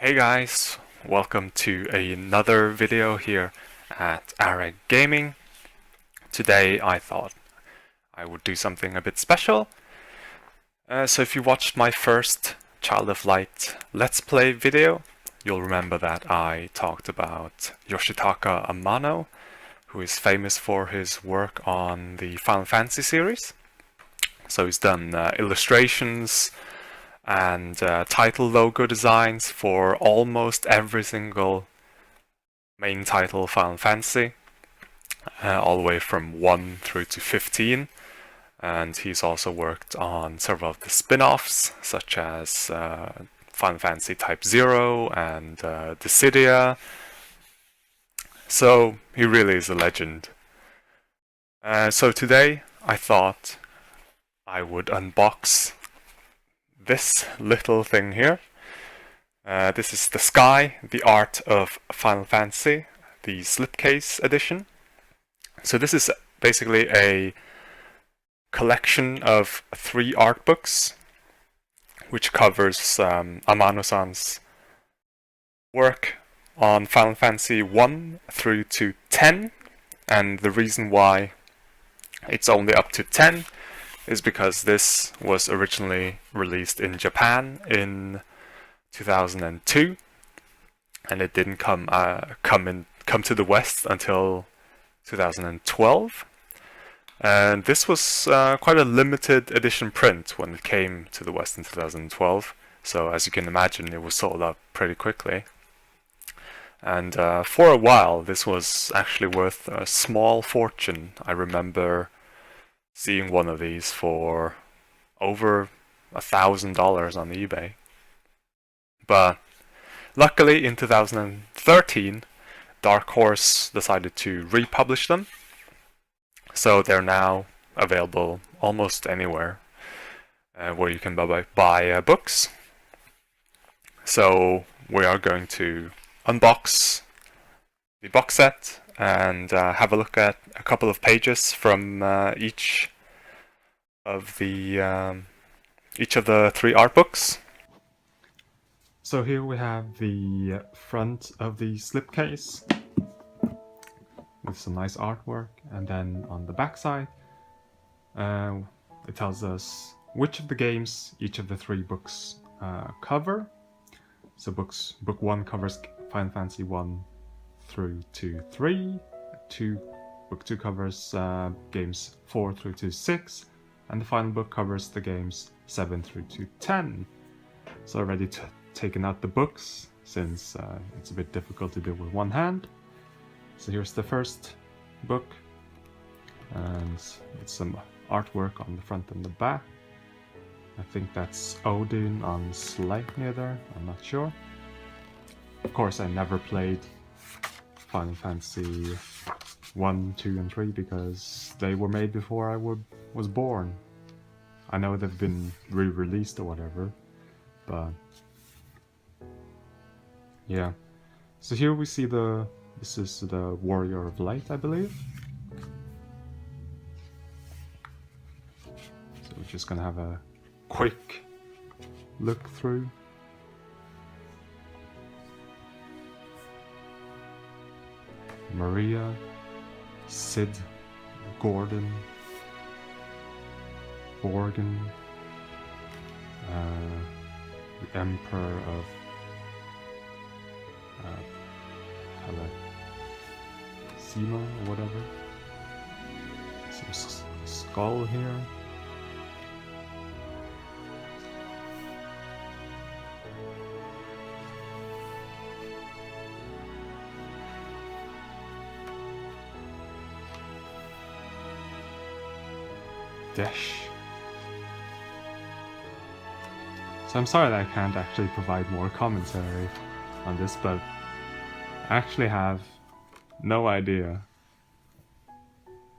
Hey guys, welcome to another video here at AregGaming. Today I thought I would do something a bit special. So if you watched my first Child of Light Let's Play video, you'll remember that I talked about Yoshitako Amano, who is famous for his work on the Final Fantasy series. So he's done illustrations and title logo designs for almost every single main title Final Fantasy, all the way from 1 through to 15. And he's also worked on several of the spin-offs, such as Final Fantasy Type 0 and Dissidia. So he really is a legend. So today I thought I would unbox this little thing here. This is the Sky, the Art of Final Fantasy, the slipcase edition. So this is basically a collection of 3 art books, which covers Amano-san's work on Final Fantasy 1 through to 10. And the reason why it's only up to 10 is because this was originally released in Japan in 2002, and it didn't come to the West until 2012. And this was quite a limited edition print when it came to the West in 2012. So as you can imagine, it was sold out pretty quickly. And for a while, this was actually worth a small fortune. I remember seeing one of these for over $1,000 on eBay. But luckily in 2013, Dark Horse decided to republish them, so they're now available almost anywhere where you can buy books. So we are going to unbox the box set and have a look at a couple of pages from each of the 3 art books. So here we have the front of the slipcase with some nice artwork, and then on the back side it tells us which of the games each of the 3 books cover. So book 1 covers Final Fantasy 1 through to 3, book 2 covers games 4 through to 6, and the final book covers the games 7 through to 10. So already taken out the books, since it's a bit difficult to do with one hand. So here's the first book, and it's some artwork on the front and the back. I think that's Odin on Sleipnir there, I'm not sure. Of course, I never played Final Fantasy 1, 2, and 3 because they were made before I was born. I know they've been re-released or whatever, but yeah. So here we see this is the Warrior of Light, I believe. So we're just gonna have a quick look through. Maria, Sid, Gordon, Borgen, the Emperor of Sima or whatever. Some skull here. Desh. So I'm sorry that I can't actually provide more commentary on this, but I actually have no idea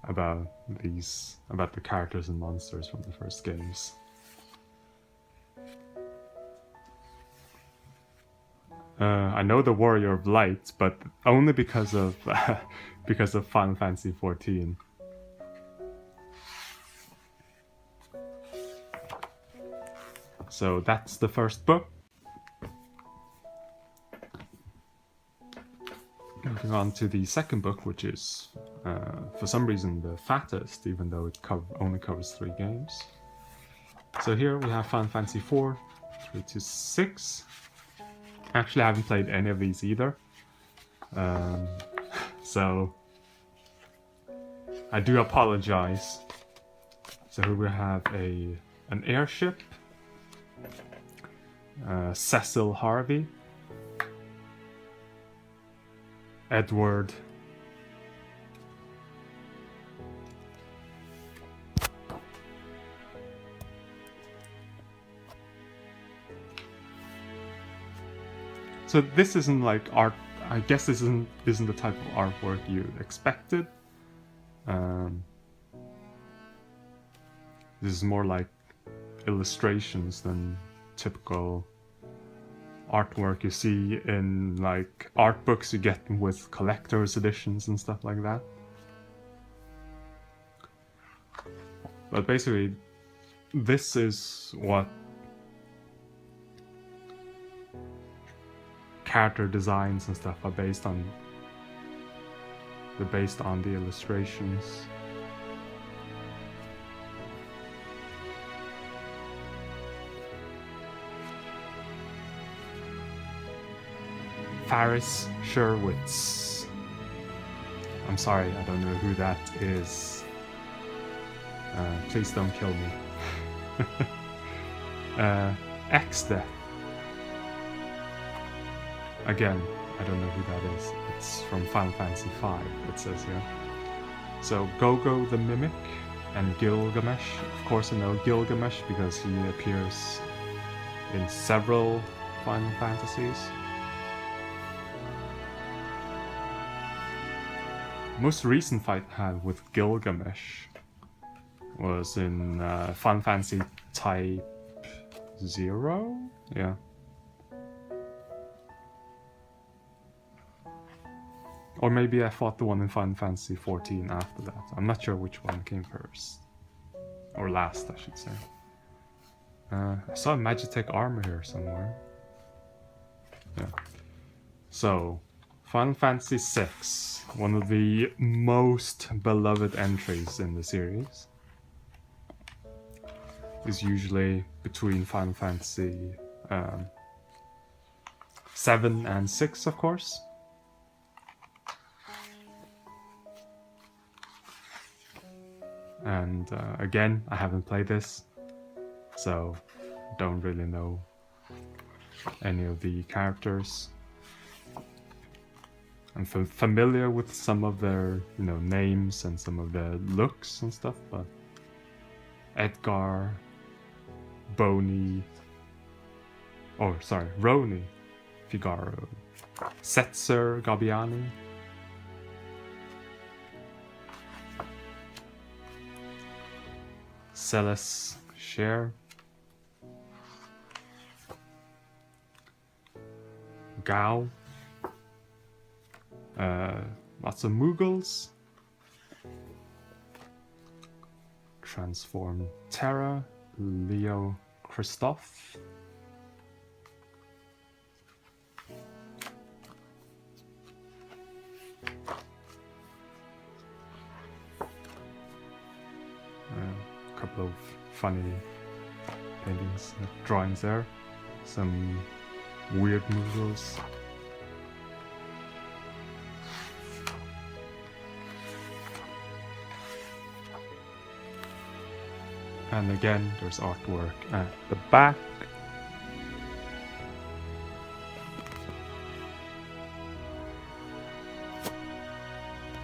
about the characters and monsters from the first games. I know the Warrior of Light, but only because of because of Final Fantasy 14. So that's the first book. moving on to the second book, which is, for some reason, the fattest, even though it only covers 3 games. So here we have Final Fantasy IV, 3 to 6. Actually, I haven't played any of these either. So I do apologize. So here we have an airship, Cecil Harvey, Edward, so this isn't like art. I guess this isn't the type of artwork you expected. This is more like illustrations than typical artwork you see in like art books you get with collector's editions and stuff like that. But basically, this is what character designs and stuff are based on. They're based on the illustrations. Faris Sherwitz. I'm sorry, I don't know who that is. Please don't kill me. X-Death. Again, I don't know who that is. It's from Final Fantasy V, it says here. So, Gogo the Mimic and Gilgamesh. Of course I know Gilgamesh because he appears in several Final Fantasies. Most recent fight I had with Gilgamesh was in Final Fantasy Type 0? Yeah. Or maybe I fought the one in Final Fantasy 14 after that. I'm not sure which one came first. Or last, I should say. I saw a Magitech armor here somewhere. Yeah. So, Final Fantasy VI. One of the most beloved entries in the series. Is usually between Final Fantasy 7 and 6, of course. And again, I haven't played this, so don't really know any of the characters. I'm familiar with some of their, names and some of their looks and stuff, but Edgar, Roni, Figaro, Setzer Gabbiani, Celes Cher, Gao, lots of Mughals, Transform Terra, Leo Christophe, a couple of funny paintings, drawings there, some weird Mughals. And again, there's artwork at the back.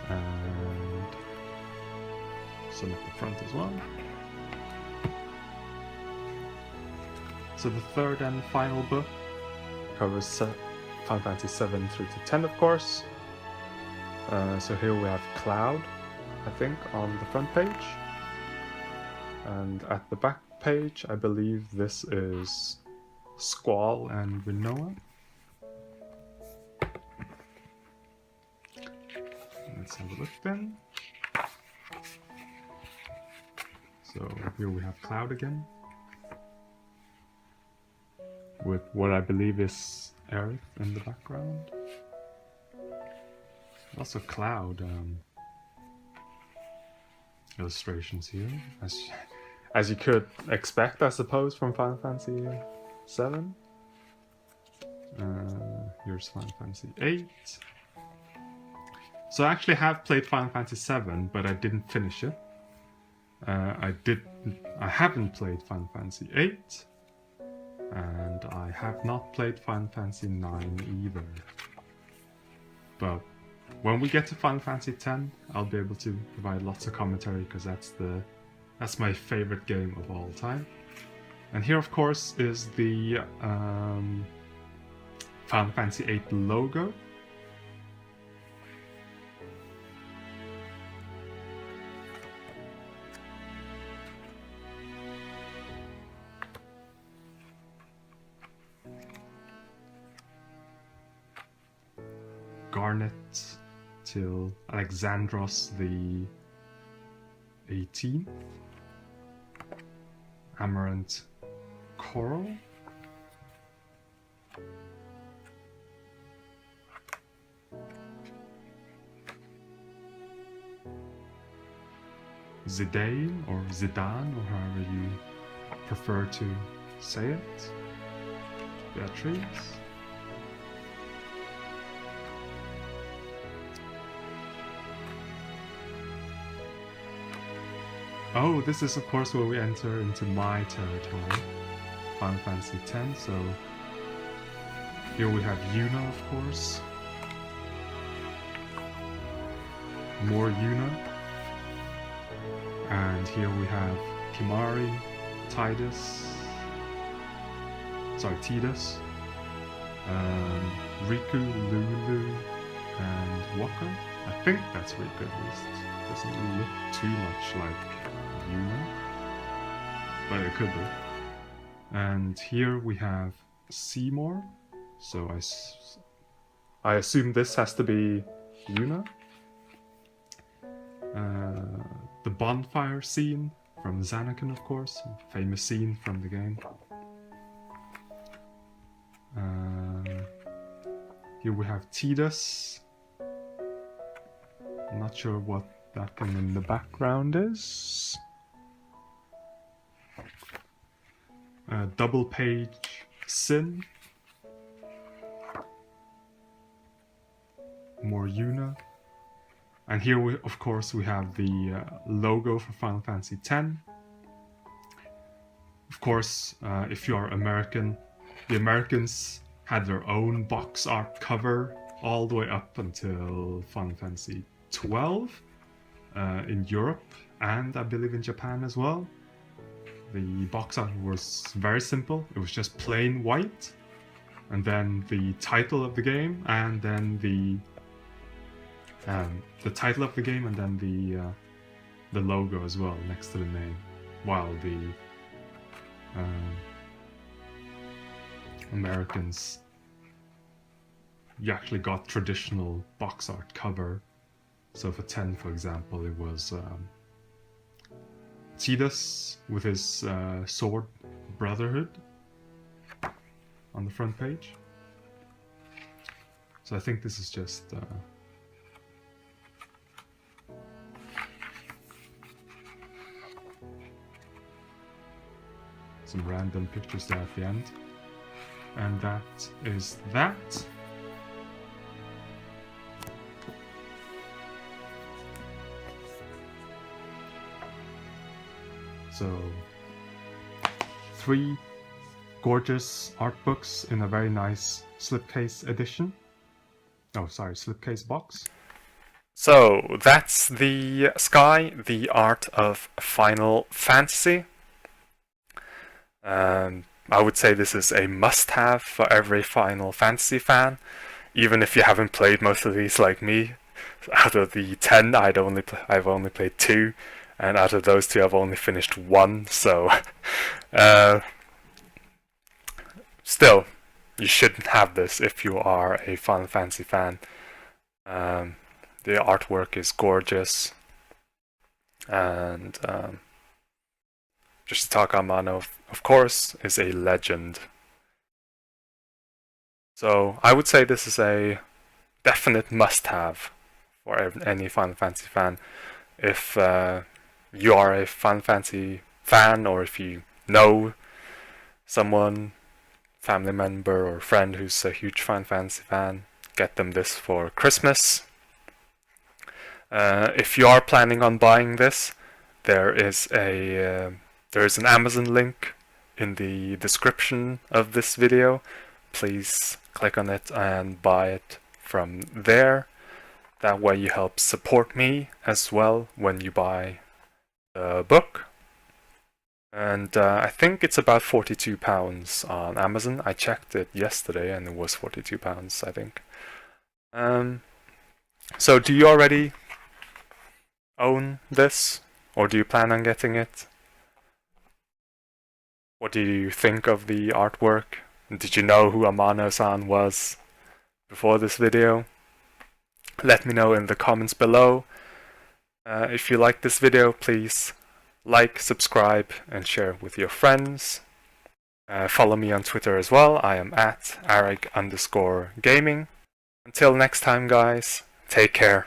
And some at the front as well. So the third and final book covers Final Fantasy 7 through to 10, of course. So here we have Cloud, I think, on the front page. And at the back page, I believe this is Squall and Rinoa. Let's have a look then. So here we have Cloud again, with what I believe is Aerith in the background. Also cloud illustrations here, as you could expect, I suppose, from Final Fantasy VII. Here's Final Fantasy VIII. So I actually have played Final Fantasy VII, but I didn't finish it. I haven't played Final Fantasy VIII, and I have not played Final Fantasy IX either. But when we get to Final Fantasy X, I'll be able to provide lots of commentary, because that's my favorite game of all time. And here, of course, is the Final Fantasy VIII logo. Garnet till Alexandros the 18th. Amaranth Coral. Zidane or Zidane, or however you prefer to say it. Beatrice. Oh, this is of course where we enter into my territory, Final Fantasy X, so here we have Yuna, of course. More Yuna. And here we have Kimahri, Tidus, Riku, Lulu, and Waka. I think that's Riku at least. Doesn't look too much like Yuna, but it could be. And here we have Seymour, so I assume this has to be Yuna. The bonfire scene from Zanarkand, of course, famous scene from the game. Here we have Tidus. I'm not sure what that thing in the background is. Double page Sin. More Yuna. And here, of course, we have the logo for Final Fantasy X. Of course, if you are American, the Americans had their own box art cover all the way up until Final Fantasy XII in Europe, and I believe in Japan as well. The box art was very simple. It was just plain white, and then the title of the game, and then the title of the game, and then the logo as well next to the name. While the Americans, you actually got traditional box art cover. So for 10, for example, it was Tidus with his sword Brotherhood on the front page. So I think this is just some random pictures there at the end. And that is that. So, 3 gorgeous art books in a very nice slipcase edition. Oh, sorry, slipcase box. So, that's the Sky, the art of Final Fantasy. I would say this is a must-have for every Final Fantasy fan, even if you haven't played most of these like me. Out of the 10, I've only played 2, and out of those 2, I've only finished 1. So, still, you should have this if you are a Final Fantasy fan. The artwork is gorgeous, and Yoshitako Amano, of course, is a legend. So I would say this is a definite must-have for any Final Fantasy fan. If you are a Final Fantasy fan, or if you know someone, family member or friend who's a huge Final Fantasy fan, get them this for Christmas. If you are planning on buying this, there is an Amazon link in the description of this video. Please click on it and buy it from there. That way you help support me as well when you buy the book. And I think it's about £42 on Amazon. I checked it yesterday and it was £42, I think. So do you already own this, or do you plan on getting it? What do you think of the artwork? Did you know who Amano-san was before this video? Let me know in the comments below. If you like this video, please like, subscribe, and share with your friends. Follow me on Twitter as well. I am at AregGaming. Until next time, guys, take care.